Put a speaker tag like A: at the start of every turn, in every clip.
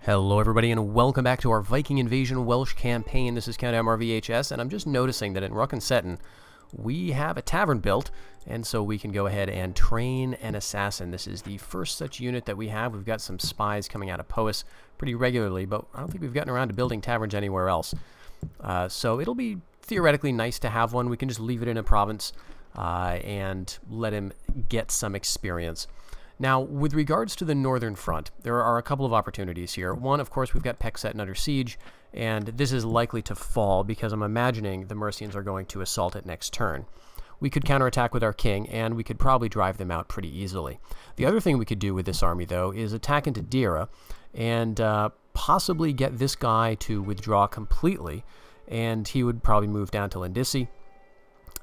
A: Hello everybody and welcome back to our Viking Invasion Welsh campaign. This is Count MRVHS, and I'm just noticing that in Ruck-and-Seton we have a tavern built, and so we can go ahead and train an assassin. This is the first such unit that we have. We've got some spies coming out of Pois pretty regularly, but I don't think we've gotten around to building taverns anywhere else. So it'll be theoretically nice to have one. We can just leave it in a province and let him get some experience. Now, with regards to the northern front, there are a couple of opportunities here. One, of course, we've got Seton under siege, and this is likely to fall because I'm imagining the Mercians are going to assault it next turn. We could counterattack with our king, and we could probably drive them out pretty easily. The other thing we could do with this army, though, is attack into Dira and possibly get this guy to withdraw completely, and he would probably move down to Lindisi.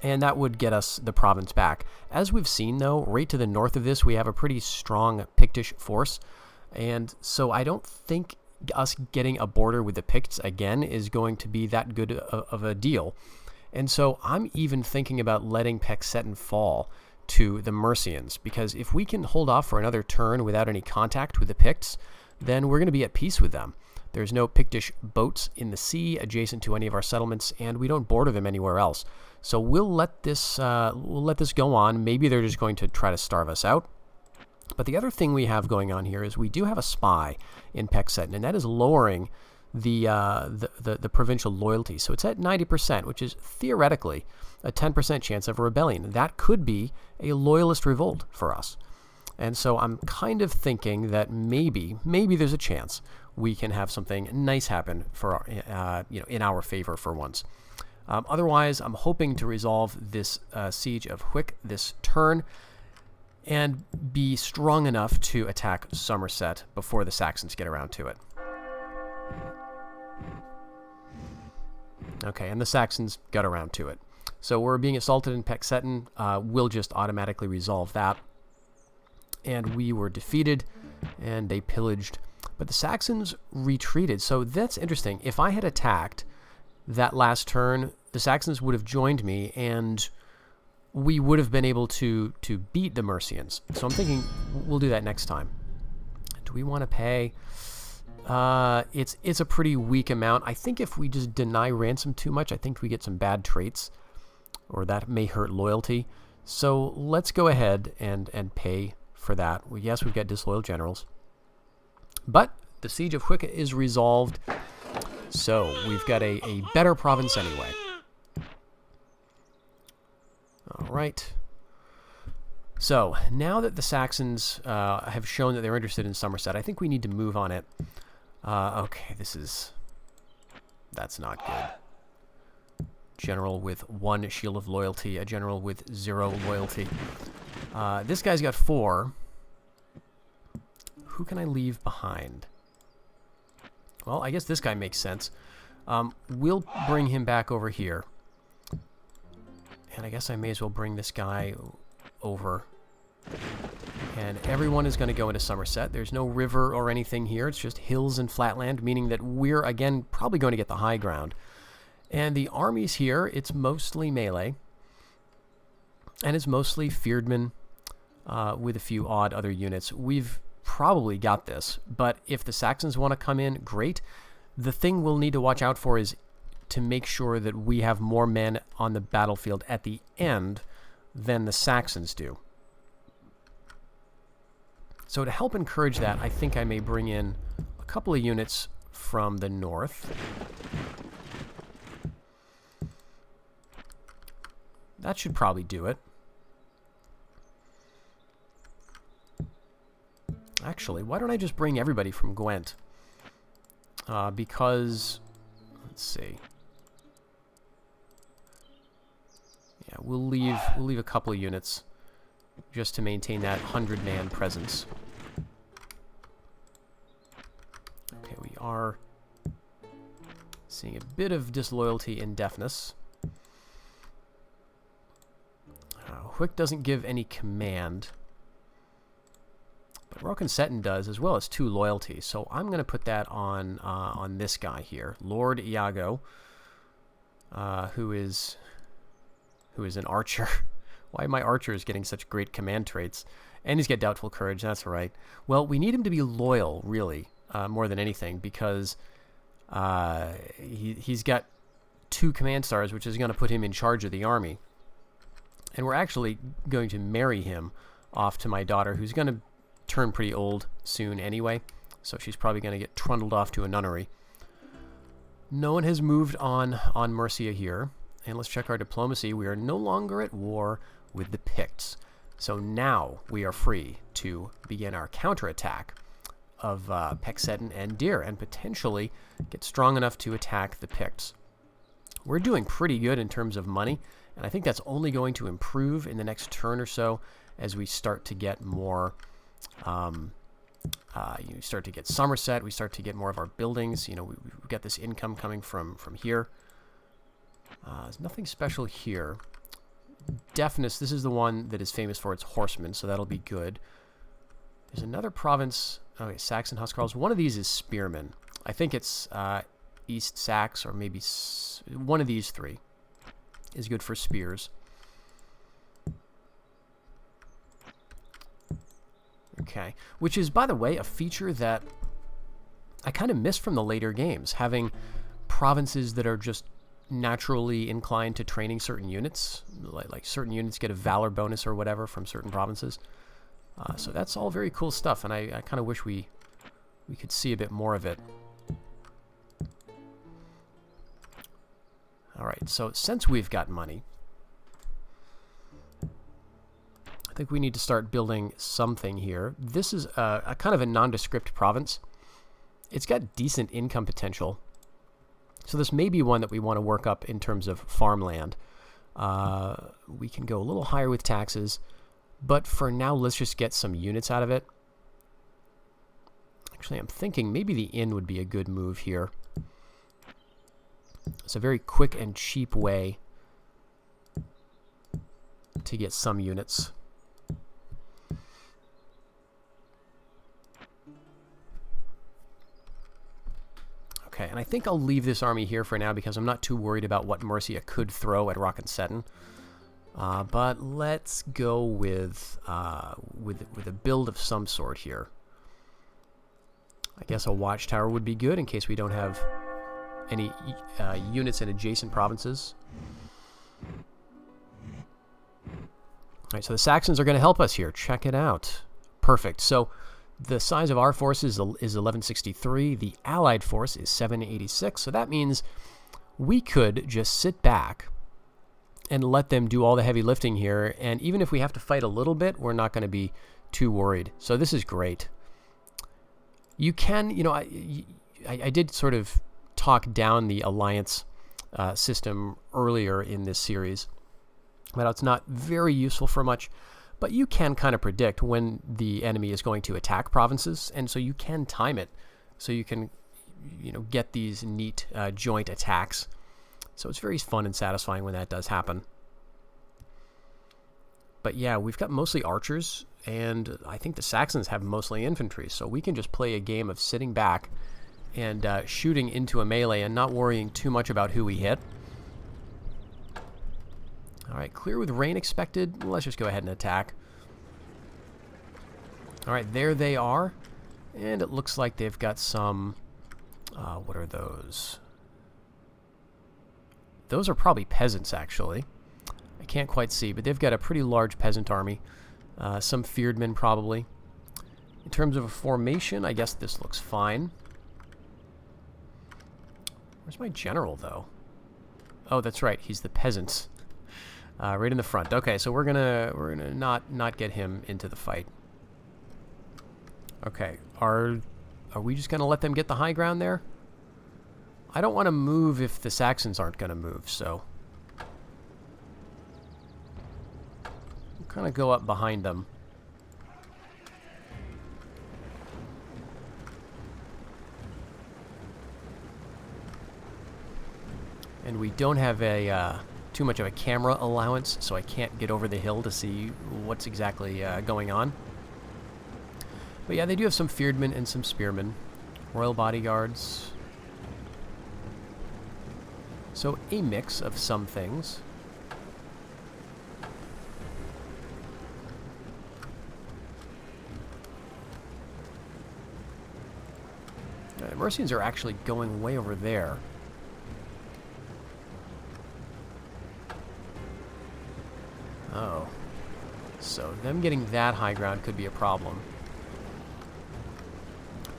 A: And that would get us the province back. As we've seen, though, right to the north of this, we have a pretty strong Pictish force. And so I don't think us getting a border with the Picts again is going to be that good of a deal. And so I'm even thinking about letting Seton fall to the Mercians, because if we can hold off for another turn without any contact with the Picts, then we're going to be at peace with them. There's no Pictish boats in the sea adjacent to any of our settlements, and we don't border them anywhere else. So we'll let this go on. Maybe they're just going to try to starve us out. But the other thing we have going on here is we do have a spy in Seton, and that is lowering the provincial loyalty. So it's at 90%, which is theoretically a 10% chance of a rebellion. That could be a loyalist revolt for us. And so I'm kind of thinking that maybe there's a chance we can have something nice happen for in our favor for once. Otherwise, I'm hoping to resolve this siege of Hwick this turn and be strong enough to attack Somerset before the Saxons get around to it. Okay, and the Saxons got around to it. So we're being assaulted in Seton. We'll just automatically resolve that. And we were defeated, and they pillaged. But the Saxons retreated, so that's interesting. If I had attacked that last turn, the Saxons would have joined me, and we would have been able to beat the Mercians. So I'm thinking we'll do that next time. Do we want to pay? It's a pretty weak amount. I think if we just deny ransom too much, I think we get some bad traits, or that may hurt loyalty. So let's go ahead and pay for that. Yes, we've got disloyal generals. But the siege of Hwick is resolved, so we've got a better province anyway. All right. So now that the Saxons have shown that they're interested in Somerset, I think we need to move on it. Okay, that's not good. General with 1 shield of loyalty, a general with 0 loyalty. This guy's got 4. Who can I leave behind? Well, I guess this guy makes sense. We'll bring him back over here. And I guess I may as well bring this guy over. And everyone is going to go into Somerset. There's no river or anything here. It's just hills and flatland, meaning that we're, again, probably going to get the high ground. And the armies here, it's mostly melee. And it's mostly Feardmen with a few odd other units. We've probably got this, but if the Saxons want to come in, great. The thing we'll need to watch out for is to make sure that we have more men on the battlefield at the end than the Saxons do. So to help encourage that, I think I may bring in a couple of units from the north. That should probably do it. Actually, why don't I just bring everybody from Gwent? Because, let's see. Yeah, we'll leave a couple of units just to maintain that 100-man presence. Okay, we are seeing a bit of disloyalty in deafness. Hwick doesn't give any command. But Ruck-and-Seton does, as well as 2 loyalty. So I'm going to put that on this guy here, Lord Iago, who is an archer. Why are my archers getting such great command traits? And he's got doubtful courage. That's right. Well, we need him to be loyal, really, more than anything, because he's got 2 command stars, which is going to put him in charge of the army. And we're actually going to marry him off to my daughter, who's going to turn pretty old soon anyway. So she's probably going to get trundled off to a nunnery. No one has moved on Mercia here. And let's check our diplomacy. We are no longer at war with the Picts. So now we are free to begin our counterattack of Pexeddin and Deer, and potentially get strong enough to attack the Picts. We're doing pretty good in terms of money, and I think that's only going to improve in the next turn or so as we start to get more... you start to get Somerset, we start to get more of our buildings. You know, we've got this income coming from here. There's nothing special here. Deafness, this is the one that is famous for its horsemen, so that'll be good. There's another province, okay, Saxon Huscarls. One of these is spearmen. I think it's East Sax, or maybe one of these 3 is good for spears. Okay, which is, by the way, a feature that I kind of miss from the later games, having provinces that are just naturally inclined to training certain units, like certain units get a valor bonus or whatever from certain provinces. So that's all very cool stuff, and I kind of wish we could see a bit more of it. All right, so since we've got money, I think we need to start building something here. This is a kind of a nondescript province. It's got decent income potential. So this may be one that we want to work up in terms of farmland. We can go a little higher with taxes, but for now, let's just get some units out of it. Actually, I'm thinking maybe the inn would be a good move here. It's a very quick and cheap way to get some units. Okay, and I think I'll leave this army here for now because I'm not too worried about what Mercia could throw at Rock'n'Setton. But let's go with a build of some sort here. I guess a watchtower would be good in case we don't have any units in adjacent provinces. All right, so the Saxons are going to help us here. Check it out. Perfect. So the size of our force is 1163. The Allied force is 786. So that means we could just sit back and let them do all the heavy lifting here. And even if we have to fight a little bit, we're not going to be too worried. So this is great. You can, you know, I did sort of talk down the alliance system earlier in this series. But it's not very useful for much. But you can kind of predict when the enemy is going to attack provinces, and so you can time it, so you can, you know, get these neat joint attacks. So it's very fun and satisfying when that does happen. But yeah, we've got mostly archers, and I think the Saxons have mostly infantry, so we can just play a game of sitting back and shooting into a melee and not worrying too much about who we hit. All right, clear with rain expected. Let's just go ahead and attack. All right, there they are. And it looks like they've got some... what are those? Those are probably peasants, actually. I can't quite see, but they've got a pretty large peasant army. Some feared probably. In terms of a formation, I guess this looks fine. Where's my general, though? Oh, that's right. He's the peasants. Right in the front. Okay, so we're gonna not get him into the fight. Okay, are we just gonna let them get the high ground there? I don't want to move if the Saxons aren't gonna move, so we'll kind of go up behind them. And we don't have a too much of a camera allowance, so I can't get over the hill to see what's exactly going on. But yeah, they do have some fearedmen and some spearmen. Royal bodyguards. So a mix of some things. The Mercians are actually going way over there. Oh. So them getting that high ground could be a problem.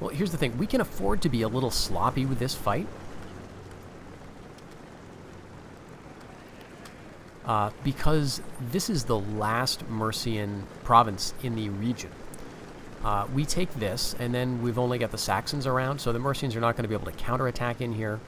A: Well, here's the thing. We can afford to be a little sloppy with this fight. Because this is the last Mercian province in the region. We take this, and then we've only got the Saxons around, so the Mercians are not going to be able to counterattack in here.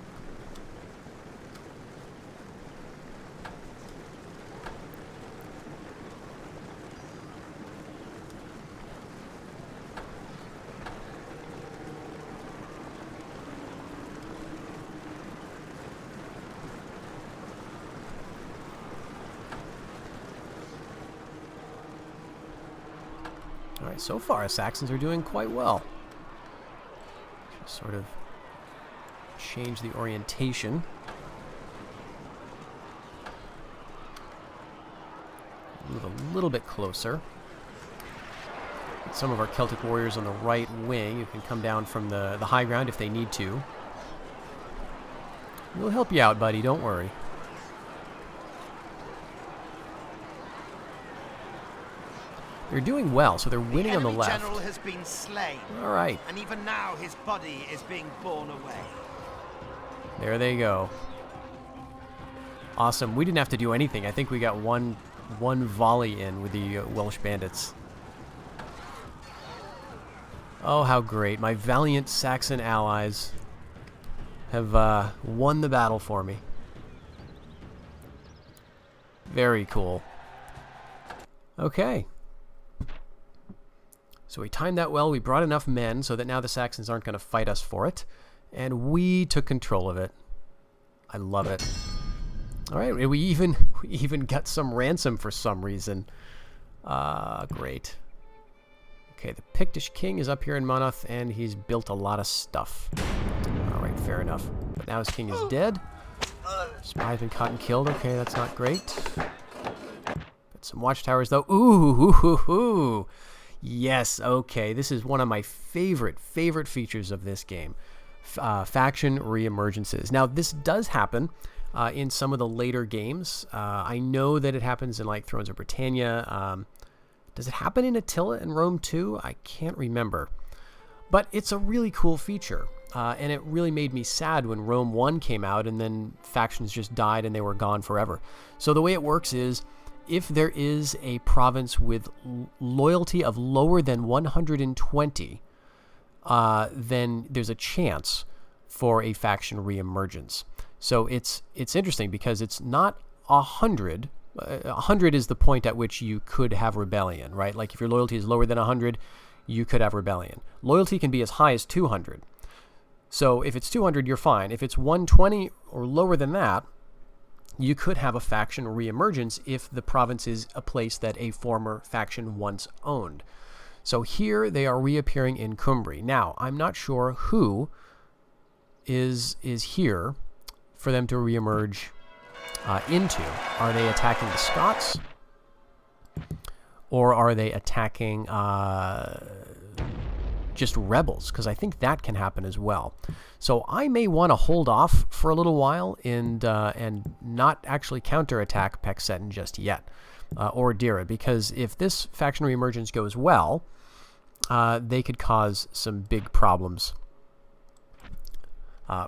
A: Alright, so far Saxons are doing quite well. Just sort of change the orientation. Move a little bit closer. Get some of our Celtic warriors on the right wing who can come down from the high ground if they need to. We'll help you out, buddy, don't worry. They're doing well, so they're winning on the left.
B: The general has been slain.
A: All right.
B: And even now his body is being borne away.
A: There they go. Awesome. We didn't have to do anything. I think we got one volley in with the Welsh bandits. Oh, how great. My valiant Saxon allies have won the battle for me. Very cool. Okay. So we timed that well. We brought enough men so that now the Saxons aren't going to fight us for it. And we took control of it. I love it. All right, we even got some ransom for some reason. Great. Okay, the Pictish king is up here in Monmouth, and he's built a lot of stuff. All right, fair enough. But now his king is dead. Spy's been caught and killed. Okay, that's not great. Got some watchtowers, though. Ooh. Yes, okay. This is one of my favorite features of this game. Faction reemergences. Now, this does happen in some of the later games. I know that it happens in, like, Thrones of Britannia. Does it happen in Attila and Rome too? I can't remember. But it's a really cool feature. And it really made me sad when Rome 1 came out and then factions just died and they were gone forever. So the way it works is, if there is a province with loyalty of lower than 120, then there's a chance for a faction reemergence. So it's interesting because it's not 100. 100 is the point at which you could have rebellion, right? Like if your loyalty is lower than 100, you could have rebellion. Loyalty can be as high as 200. So if it's 200, you're fine. If it's 120 or lower than that, you could have a faction reemergence if the province is a place that a former faction once owned. So here they are reappearing in Cumbria. Now, I'm not sure who is here for them to reemerge into. Are they attacking the Scots? Or are they attacking just rebels? Because I think that can happen as well. So I may want to hold off for a little while and not actually counterattack Pexetten just yet, or Dira, because if this faction reemergence goes well, they could cause some big problems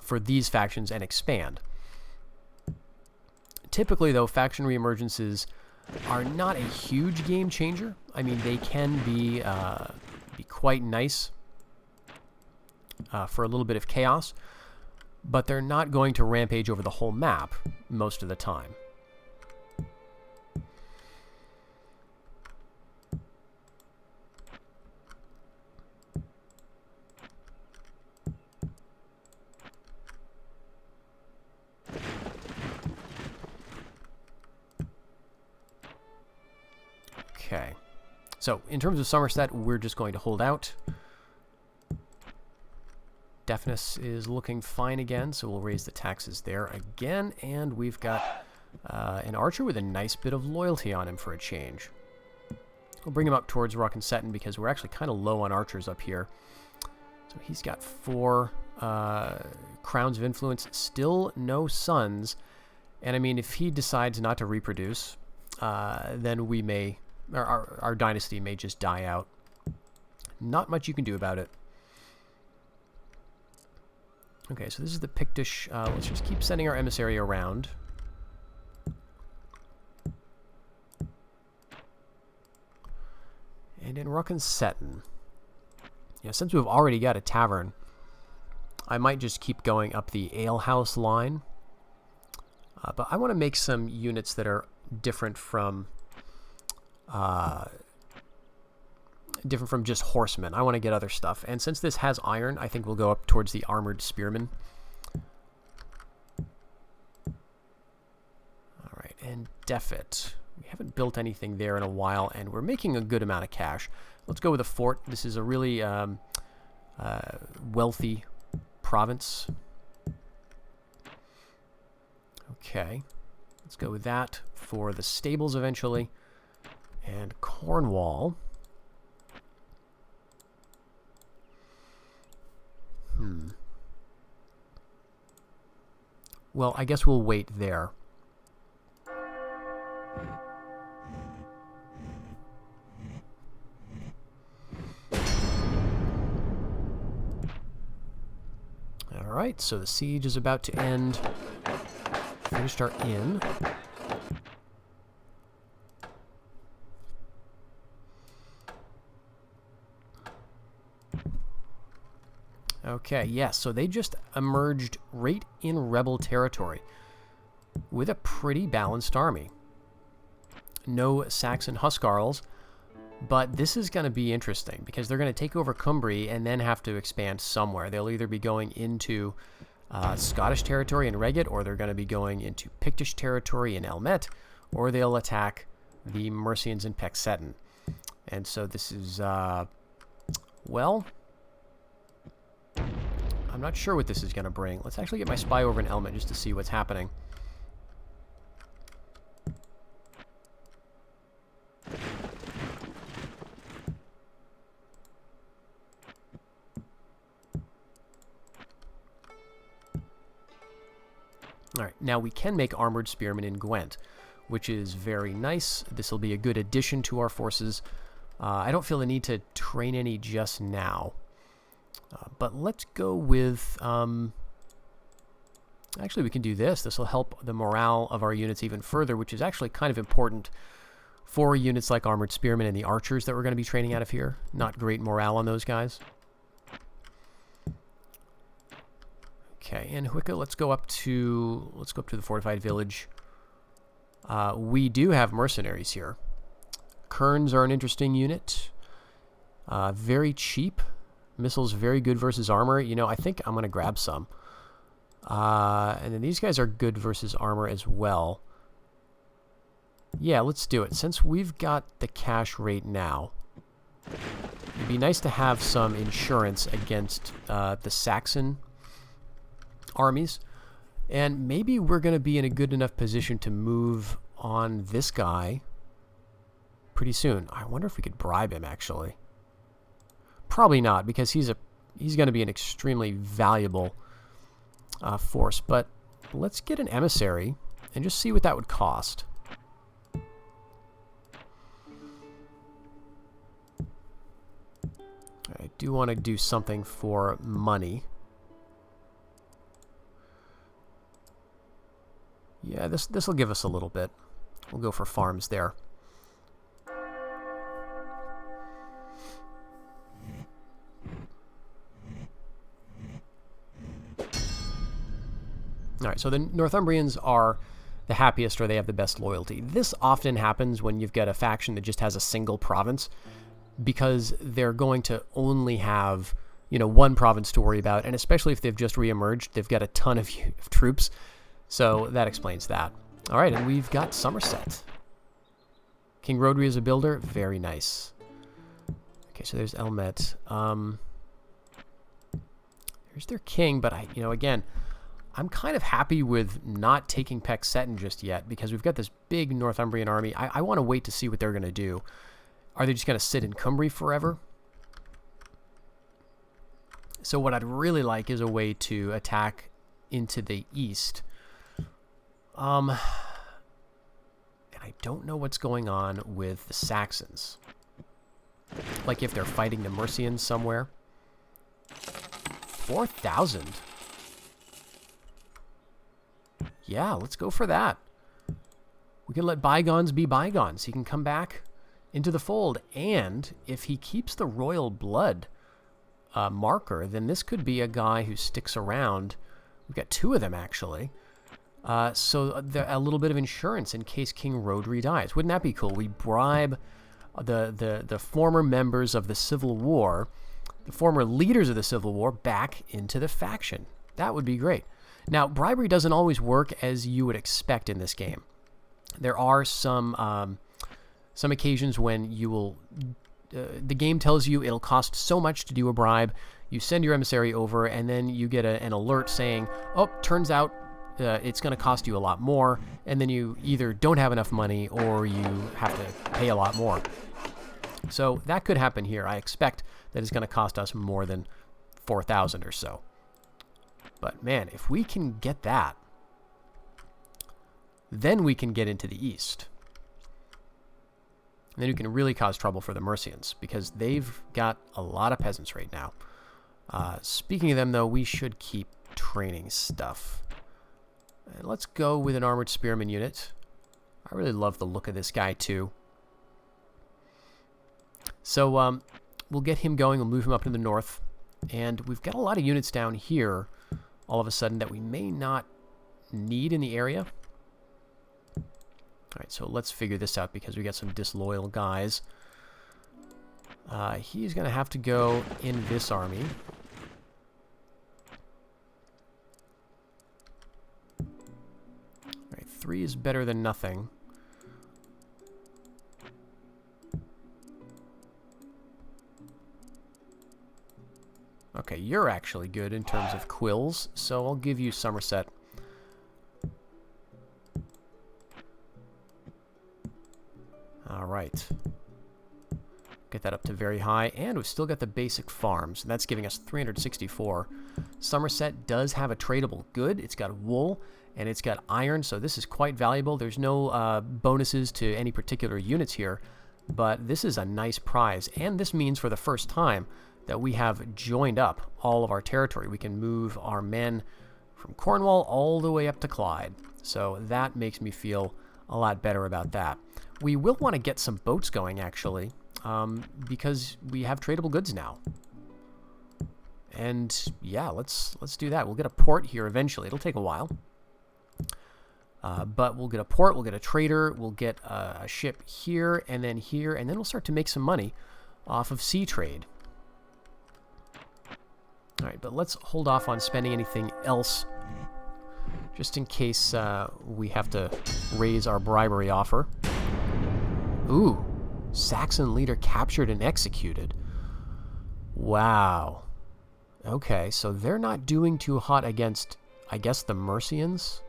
A: for these factions and expand. Typically, though, faction reemergences are not a huge game changer. I mean, they can be quite nice for a little bit of chaos, but they're not going to rampage over the whole map most of the time. Okay, so in terms of Somerset, we're just going to hold out. Deafness is looking fine again, so we'll raise the taxes there again, and we've got an archer with a nice bit of loyalty on him for a change. We'll bring him up towards Rock and Seton because we're actually kind of low on archers up here. So he's got 4 crowns of influence. Still no sons. And I mean, if he decides not to reproduce, then we may, our dynasty may just die out. Not much you can do about it. Okay, so this is the Pictish. Let's just keep sending our emissary around. And in Ruckensetten, since we've already got a tavern, I might just keep going up the alehouse line. But I want to make some units that are different from just horsemen. I want to get other stuff. And since this has iron, I think we'll go up towards the armored spearmen. All right, and Defit. We haven't built anything there in a while, and we're making a good amount of cash. Let's go with a fort. This is a really wealthy province. Okay, let's go with that for the stables eventually. And Cornwall. Well, I guess we'll wait there. Alright, so the siege is about to end. Finished our inn. Okay, yes, so they just emerged right in rebel territory with a pretty balanced army. No Saxon Huscarls, but this is going to be interesting because they're going to take over Cumbria and then have to expand somewhere. They'll either be going into Scottish territory in Reggit, or they're going to be going into Pictish territory in Elmet, or they'll attack the Mercians in Pexetten. And so this is, well, I'm not sure what this is going to bring. Let's actually get my spy over in Elmet just to see what's happening. Alright, now we can make armored spearmen in Gwent, which is very nice. This will be a good addition to our forces. I don't feel the need to train any just now. But let's go with... actually, we can do this. This will help the morale of our units even further, which is actually kind of important for units like armored spearmen and the archers that we're going to be training out of here. Not great morale on those guys. Okay, and Hwicca, let's go up to the fortified village. We do have mercenaries here. Kerns are an interesting unit. Very cheap. Missiles very good versus armor. You know, I think I'm going to grab some. And then these guys are good versus armor as well. Yeah, let's do it. Since we've got the cash rate now, it'd be nice to have some insurance against the Saxon armies. And maybe we're going to be in a good enough position to move on this guy pretty soon. I wonder if we could bribe him, actually. Probably not, because he's going to be an extremely valuable force. But let's get an emissary and just see what that would cost. I do want to do something for money. Yeah, this will give us a little bit. We'll go for farms there. Alright, so the Northumbrians are the happiest, or they have the best loyalty. This often happens when you've got a faction that just has a single province, because they're going to only have, you know, one province to worry about, and especially if they've just re-emerged, they've got a ton of troops. So that explains that. Alright, and we've got Somerset. King Rodri is a builder. Very nice. Okay, so there's Elmet. There's their king, but again, I'm kind of happy with not taking Pexetten just yet, because we've got this big Northumbrian army. I want to wait to see what they're going to do. Are they just going to sit in Cumbria forever? So what I'd really like is a way to attack into the east. And I don't know what's going on with the Saxons. Like if they're fighting the Mercians somewhere. 4,000. Yeah, let's go for that. We can let bygones be bygones. He can come back into the fold. And if he keeps the royal blood marker, then this could be a guy who sticks around. We've got 2 of them, actually. So a little bit of insurance in case King Rodri dies. Wouldn't that be cool? We bribe the former members of the Civil War, the former leaders of the Civil War, back into the faction. That would be great. Now, bribery doesn't always work as you would expect in this game. There are some occasions when you will... the game tells you it'll cost so much to do a bribe. You send your emissary over, and then you get an alert saying, oh, turns out it's going to cost you a lot more, and then you either don't have enough money or you have to pay a lot more. So that could happen here. I expect that it's going to cost us more than 4,000 or so. But man, if we can get that, then we can get into the east. And then you can really cause trouble for the Mercians, because they've got a lot of peasants right now. Speaking of them, though, we should keep training stuff. And let's go with an armored spearman unit. I really love the look of this guy, too. So we'll get him going. We'll move him up to the north. And we've got a lot of units down here, all of a sudden, that we may not need in the area. All right, so let's figure this out, because we got some disloyal guys. He's going to have to go in this army. All right, 3 is better than nothing. Okay, you're actually good in terms of quills, so I'll give you Somerset. All right. Get that up to very high, and we've still got the basic farms, and that's giving us 364. Somerset does have a tradable good. It's got wool, and it's got iron, so this is quite valuable. There's no bonuses to any particular units here, but this is a nice prize, and this means for the first time that we have joined up all of our territory. We can move our men from Cornwall all the way up to Clyde, so that makes me feel a lot better about that. We will want to get some boats going, actually, because we have tradable goods now. And yeah, let's do that. We'll get a port here eventually. It'll take a while. But we'll get a port, we'll get a trader, we'll get a ship here, and then we'll start to make some money off of sea trade. All right, but let's hold off on spending anything else, just in case we have to raise our bribery offer. Ooh, Saxon leader captured and executed. Wow. Okay, so they're not doing too hot against, I guess, the Mercians?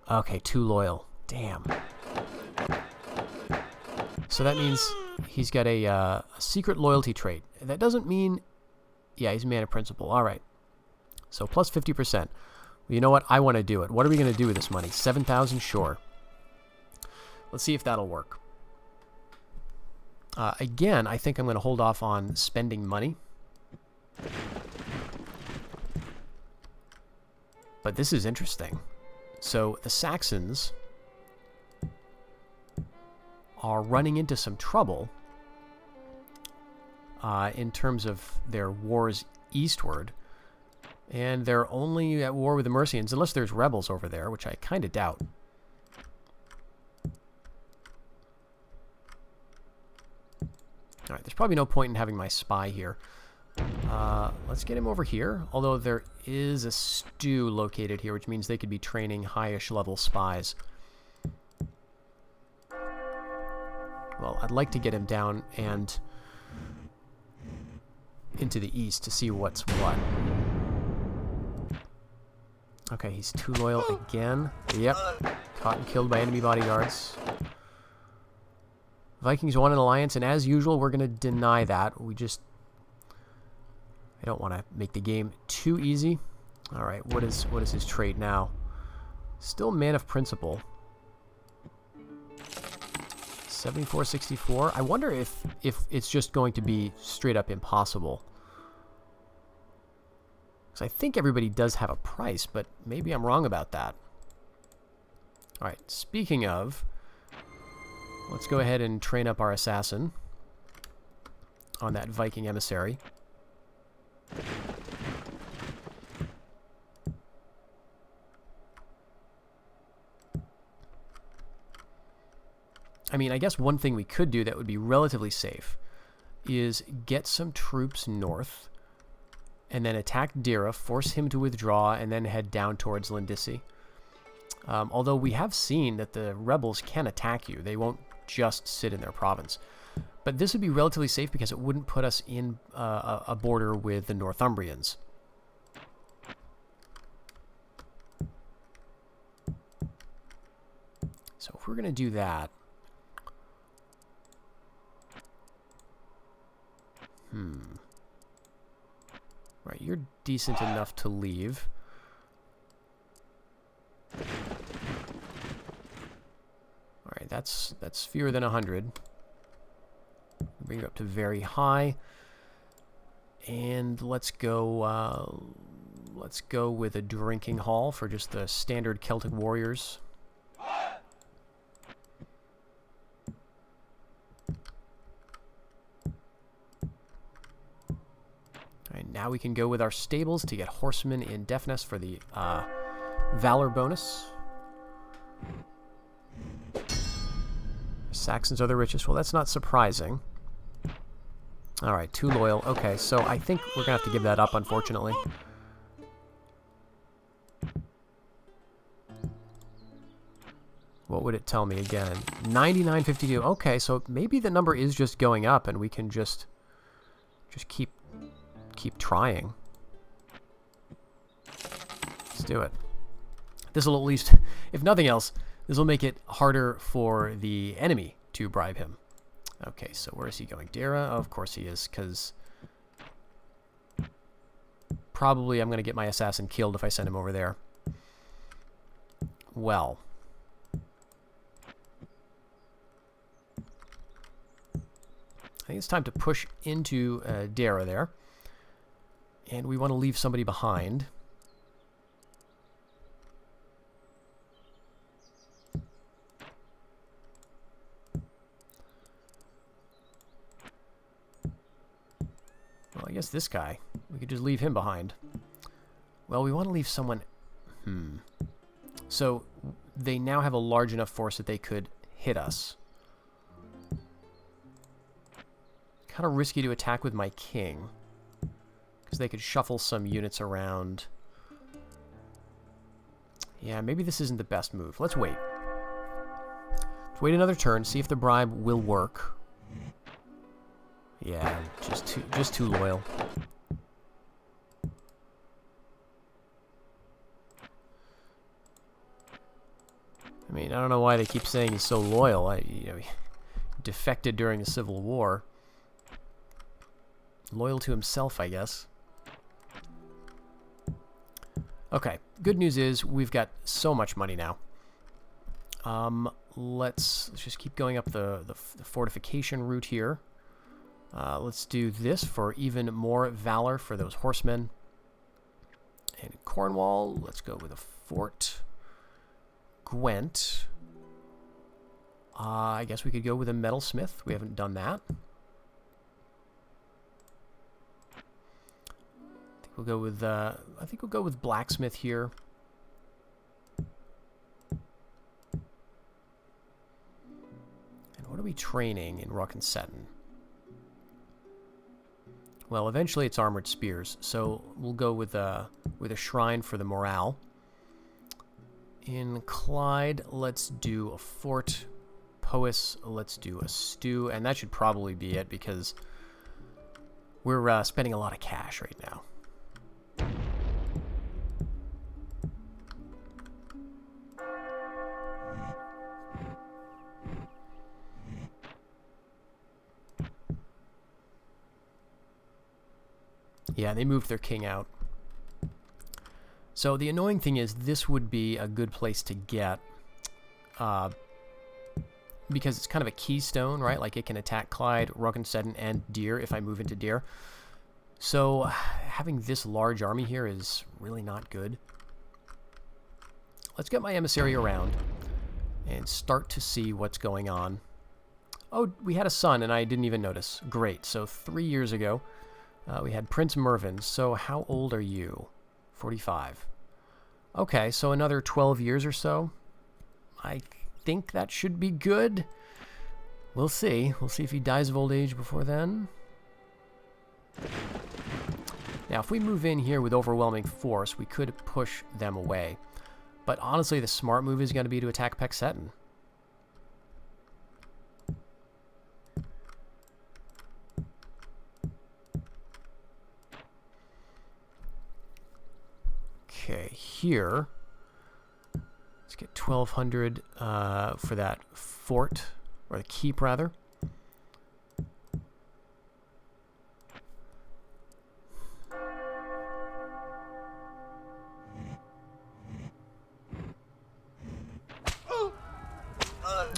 A: Okay, too loyal. Damn. So that means he's got a secret loyalty trait. That doesn't mean... Yeah, he's a man of principle. All right. So plus 50%. Well, you know what? I want to do it. What are we going to do with this money? 7,000? Sure. Let's see if that'll work. Again, I think I'm going to hold off on spending money. But this is interesting. So the Saxons are running into some trouble in terms of their wars eastward. And they're only at war with the Mercians, unless there's rebels over there, which I kind of doubt. Alright, there's probably no point in having my spy here. Let's get him over here, although there is a stew located here, which means they could be training high-ish level spies. Well, I'd like to get him down and into the east to see what's what. Okay, he's too loyal again. Yep, caught and killed by enemy bodyguards. Vikings want an alliance, and as usual, we're going to deny that. We just I don't want to make the game too easy. All right, what is his trait now? Still man of principle. 74-64. I wonder if it's just going to be straight up impossible. Because I think everybody does have a price, but maybe I'm wrong about that. All right, speaking of, let's go ahead and train up our assassin on that Viking emissary. I mean, I guess one thing we could do that would be relatively safe is get some troops north and then attack Dira, force him to withdraw, and then head down towards Lindisi. Although we have seen that the rebels can attack you. They won't just sit in their province. But this would be relatively safe because it wouldn't put us in a border with the Northumbrians. So if we're going to do that... Right, you're decent enough to leave. Alright, that's fewer than 100. Bring it up to very high. And let's go with a drinking hall for just the standard Celtic warriors. Alright, now we can go with our stables to get horsemen in deafness for the valor bonus. Saxons are the richest. Well, that's not surprising. Alright, too loyal. Okay, so I think we're going to have to give that up, unfortunately. What would it tell me again? 99.52. Okay, so maybe the number is just going up and we can just keep trying. Let's do it. This will at least, if nothing else, this will make it harder for the enemy to bribe him. Okay, so where is he going? Dara? Of course he is, because probably I'm going to get my assassin killed if I send him over there. Well. I think it's time to push into Dara there. And we want to leave somebody behind. Well, I guess this guy. We could just leave him behind. Well, we want to leave someone... So, they now have a large enough force that they could hit us. Kind of risky to attack with my king. Because they could shuffle some units around. Yeah, maybe this isn't the best move. Let's wait. Let's wait another turn, see if the bribe will work. Yeah, just too loyal. I mean, I don't know why they keep saying he's so loyal. He defected during the Civil War. Loyal to himself, I guess. Okay, good news is we've got so much money now. Let's just keep going up the fortification route here. Let's do this for even more valor for those horsemen. And Cornwall, let's go with a fort. Gwent. I guess we could go with a metalsmith. We haven't done that. I think we'll go with blacksmith here. And what are we training in Rock'n'Setton? Well, eventually it's armored spears, so we'll go with a shrine for the morale. In Clyde, let's do a fort. Powys, let's do a stew, and that should probably be it because we're spending a lot of cash right now. Yeah, they moved their king out. So the annoying thing is this would be a good place to get, because it's kind of a keystone, right? Like it can attack Clyde, Rockenstetten, and Deer if I move into Deer. So having this large army here is really not good. Let's get my emissary around and start to see what's going on. Oh, we had a son and I didn't even notice. Great. So 3 years ago, we had Prince Mervyn. So how old are you? 45. Okay, so another 12 years or so. I think that should be good. We'll see. We'll see if he dies of old age before then. Now, if we move in here with overwhelming force, we could push them away. But honestly, the smart move is going to be to attack Pexetten. Okay, here, let's get 1,200 for that fort, or the keep, rather.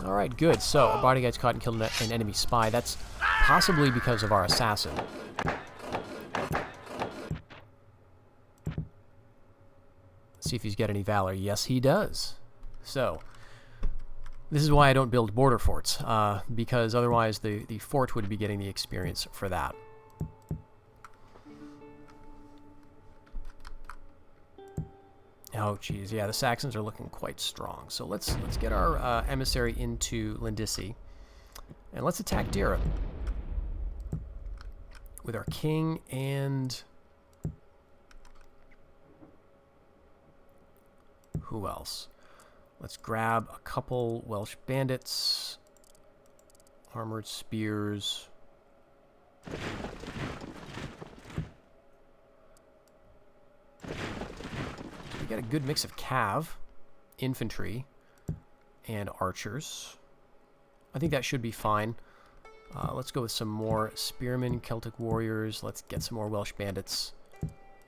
A: All right, good. So, our bodyguard's caught and killed an enemy spy. That's possibly because of our assassin. See if he's got any valor. Yes, he does. So, this is why I don't build border forts, because otherwise the fort would be getting the experience for that. Oh, geez, yeah, the Saxons are looking quite strong. So let's get our emissary into Lindisi, and let's attack Dira with our king and who else? Let's grab a couple Welsh bandits, armored spears. We got a good mix of cav, infantry, and archers. I think that should be fine. Let's go with some more spearmen, Celtic warriors. Let's get some more Welsh bandits.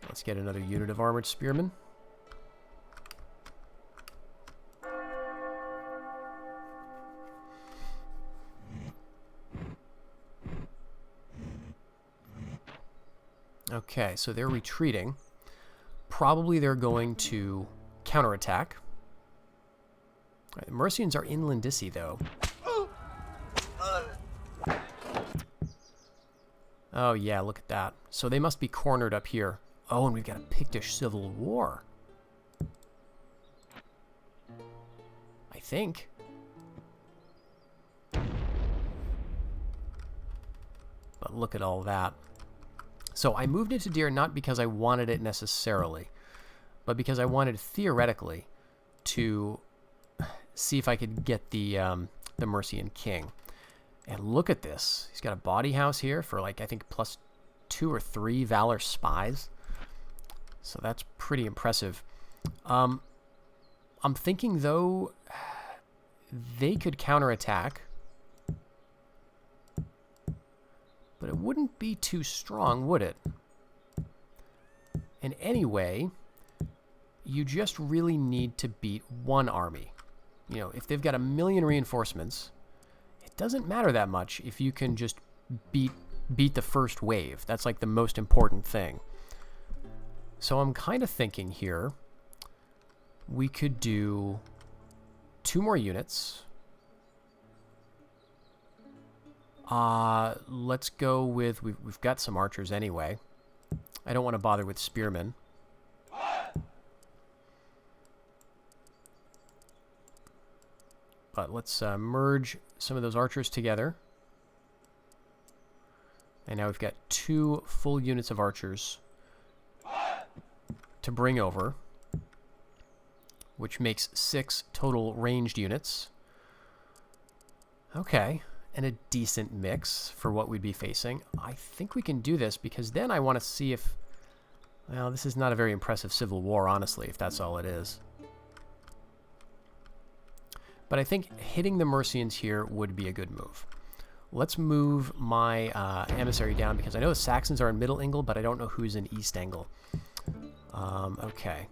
A: Let's get another unit of armored spearmen. Okay, so they're retreating. Probably they're going to counterattack. Right, the Mercians are in Lindisi, though. Oh, yeah, look at that. So they must be cornered up here. Oh, and we've got a Pictish civil war. I think. But look at all that. So I moved into Deer not because I wanted it necessarily, but because I wanted theoretically to see if I could get the Mercian king. And look at this. He's got a body house here for, like, I think +2 or 3 Valor spies. So that's pretty impressive. I'm thinking, though, they could counterattack. But it wouldn't be too strong, would it? And anyway, you just really need to beat one army. You know, if they've got 1 million reinforcements, it doesn't matter that much if you can just beat the first wave. That's like the most important thing. So I'm kind of thinking here we could do 2 more units. Let's go with, we've got some archers anyway. I don't want to bother with spearmen. But let's merge some of those archers together. And now we've got 2 full units of archers to bring over, which makes 6 total ranged units. Okay. And a decent mix for what we'd be facing. I think we can do this because then I want to see if... Well, this is not a very impressive civil war, honestly, if that's all it is. But I think hitting the Mercians here would be a good move. Let's move my emissary down, because I know the Saxons are in Middle Angle, but I don't know who's in East Angle. Okay.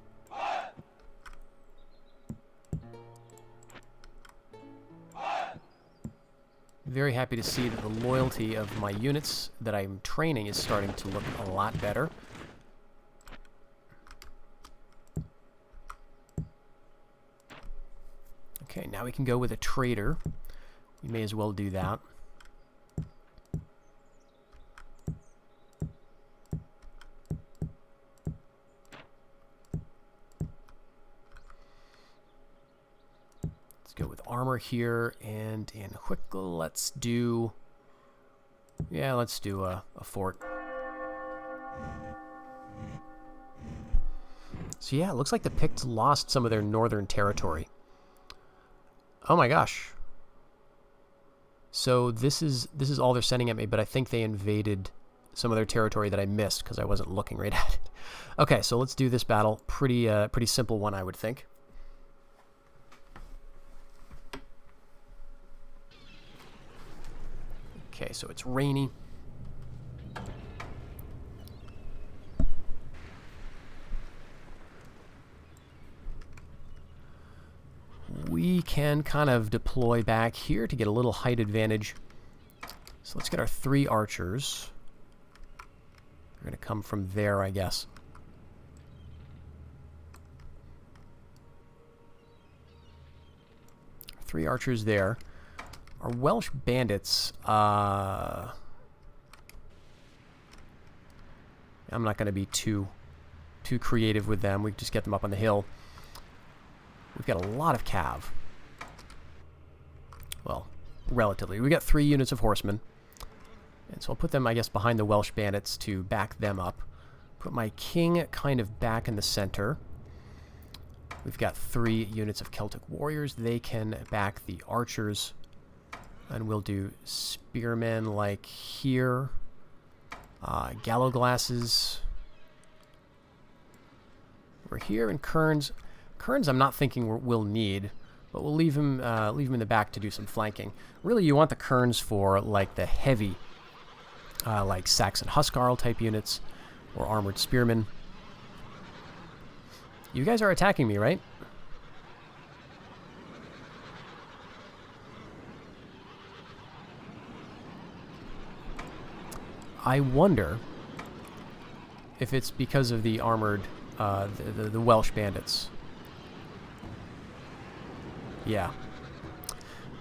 A: Very happy to see that the loyalty of my units that I'm training is starting to look a lot better. Okay, now we can go with a trader. We may as well do that. Go with armor here, and in Huickle, let's do... Yeah, let's do a fort. So yeah, it looks like the Picts lost some of their northern territory. Oh my gosh. So this is all they're sending at me, but I think they invaded some of their territory that I missed because I wasn't looking right at it. Okay, so let's do this battle. Pretty simple one, I would think. Okay, so it's rainy. We can kind of deploy back here to get a little height advantage. So let's get our 3 archers. They're going to come from there, I guess. Three archers there. Our Welsh bandits, I'm not going to be too creative with them. We just get them up on the hill. We've got a lot of cav. Well, relatively. We got 3 units of horsemen. And so I'll put them, I guess, behind the Welsh bandits to back them up. Put my king kind of back in the center. We've got 3 units of Celtic warriors. They can back the archers. And we'll do spearmen like here. Gallow glasses. We're here, and Kerns. Kerns I'm not thinking we'll need, but we'll leave him in the back to do some flanking. Really, you want the Kerns for like the heavy, like Saxon Huscarl type units, or armored spearmen. You guys are attacking me, right? I wonder if it's because of the armored, the Welsh bandits. Yeah.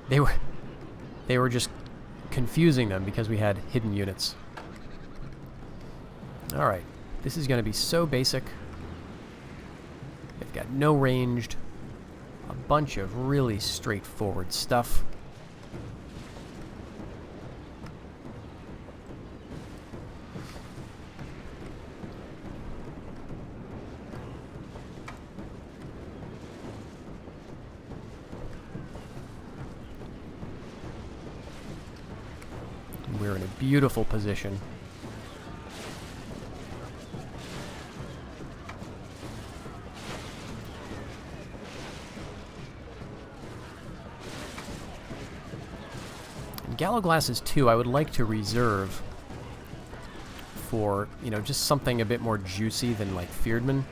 A: They were just confusing them because we had hidden units. Alright. This is going to be so basic. They've got no ranged. A bunch of really straightforward stuff. We're in a beautiful position. And Gallow glasses too, I would like to reserve for, you know, just something a bit more juicy than like Feardman.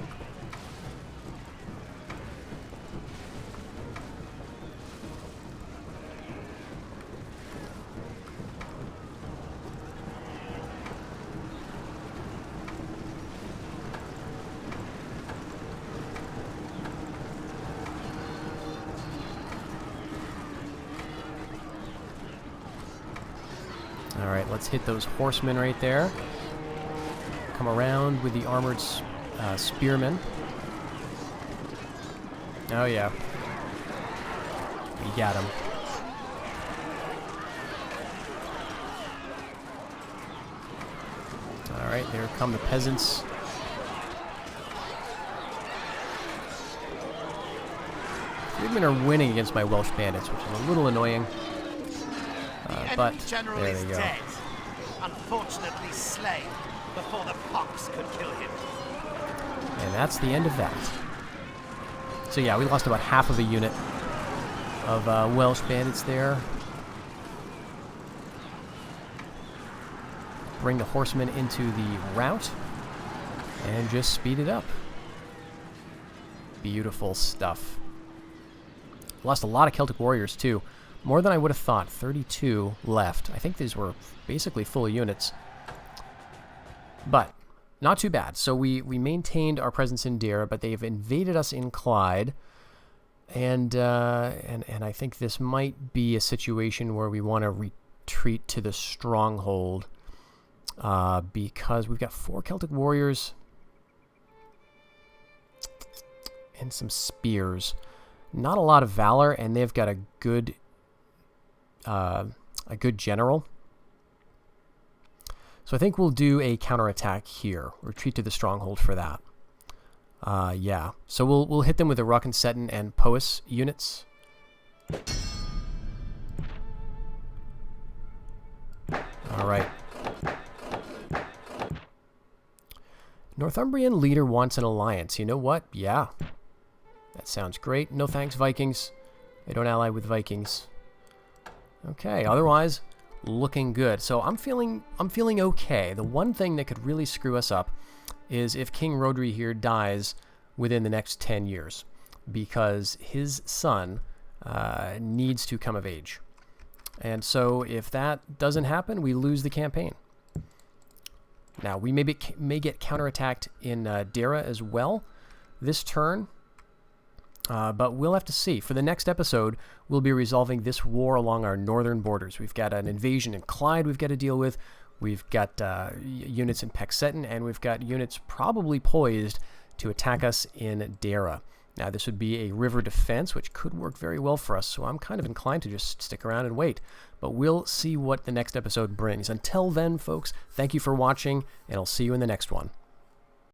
A: Alright, let's hit those horsemen right there. Come around with the armored spearmen. Oh yeah. We got him. Alright, there come the peasants. Freedmen are winning against my Welsh bandits, which is a little annoying. But
B: general
A: there
B: is
A: they go.
B: dead. Unfortunately slain before the pox could kill him.
A: And that's the end of that. So yeah, we lost about half of a unit of Welsh bandits there. bring the horsemen into the rout and just speed it up. Beautiful stuff. Lost a lot of Celtic warriors too. More than I would have thought. 32 left. I think these were basically full units. But not too bad. So we maintained our presence in Dara, but they've invaded us in Clyde. And I think this might be a situation where we want to retreat to the stronghold, because we've got 4 Celtic warriors and some spears. Not a lot of valor, and they've got a good general. So I think we'll do a counterattack here. Retreat to the stronghold for that. Yeah. So we'll hit them with the Ruck and Seton and Pois units. All right. Northumbrian leader wants an alliance. You know what? Yeah. That sounds great. No thanks, Vikings. I don't ally with Vikings. Okay, otherwise, looking good. So I'm feeling okay. The one thing that could really screw us up is if King Rodri here dies within the next 10 years, because his son needs to come of age. And so if that doesn't happen, we lose the campaign. Now, we may get counterattacked in Dara as well this turn, but we'll have to see. For the next episode, we'll be resolving this war along our northern borders. We've got an invasion in Clyde we've got to deal with. We've got units in Pexeton, and we've got units probably poised to attack us in Dara. Now, this would be a river defense, which could work very well for us, so I'm kind of inclined to just stick around and wait. But we'll see what the next episode brings. Until then, folks, thank you for watching, and I'll see you in the next one.